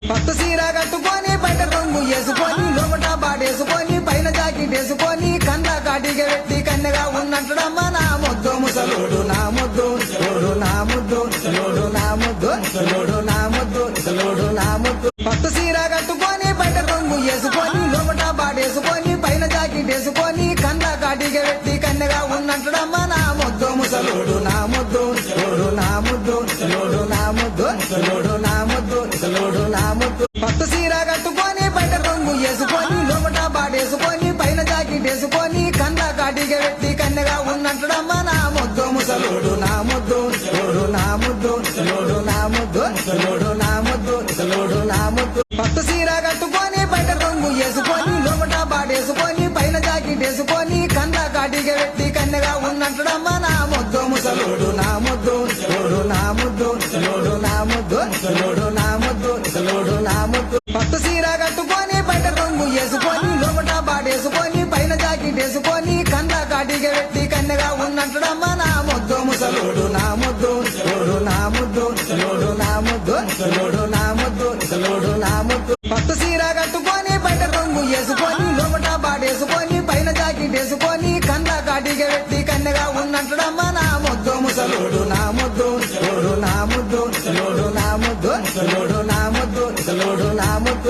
పట్టు సీర కట్టుకొని బయట రంగు వేసుకొని లోపట బాడేసుకొని పైన జాకెట్ వేసుకొని కంద కాటిగా పెట్టి కన్నెగా ఉన్నట్టుడమ్మా నా ముద్దు ముసలోడు నా ముద్దు లోడు నా ముద్దు లోడు నా ముద్దు లోడు నా ముద్దు లోడు నా ముద్దు పట్టు సీర కట్టుకొని బయట రంగు వేసుకొని లోపట బాడేసుకొని పైన జాకెట్ వేసుకొని కంద కాటిగా పెట్టి కన్నెగా ఉన్నట్టుడమ్మా నా ముద్దు ముసలోడు నా ముద్దు లోడు నా ముద్దు లోడు నా ముద్దు లోడు నా ముద్దు లోడు నా ముద్దు పట్టు సీర కట్టుకొని బయట రంగు వేసుకొని లోపట బాడేసుకొని పైన జాకెట్ వేసుకొని కంద కాటిగా పెట్టి కన్నెగా ఉన్నట్టుడమ్మా నా ముద్దు ముసలోడు నా ముద్దు లోడు నా ముద్దు లోడు నా ముద్దు లోడు నా ముద్దు లోడు నా ముద్దు పట్టు సీర కట్టుకొని బయట రంగు వేసుకొని లోపట బాడేసుకొని పైన జాకెట్ వేసుకొని కంద కాటిగా పెట్టి కన్నెగా ఉన్నట్టుడమ్మా నా ముద్దు ముసలోడు నా ముద్దు లోడు నా ముద్దు లోడు నా ముద్దు లోడు నా ముద్దు లోడు నా ముద్దు పట్టు సీర కట్టుకొని బయట రంగు వేసుకొని లోపట బాడేసుకొని పైన జాకెట్ వేసుకొని కంద కాటిగా పెట్టి కన్నెగా ఉన్నట్టుడమ్మా నా ముద్దు ముసలోడు నా ముద్దు లోడు నా ముద్దు లోడు నా ముద్దు లోడు నా ముద్దు లోడు నా ముద్దు పట్టు సీర కట్టుకొని బయట రంగు వేసుకొని లోపట బాడేసుకొని పైన జాకెట్ వేసుకొని కంద కాటిగా పెట్టి కన్నెగా ఉన్నట్టుడమ్మా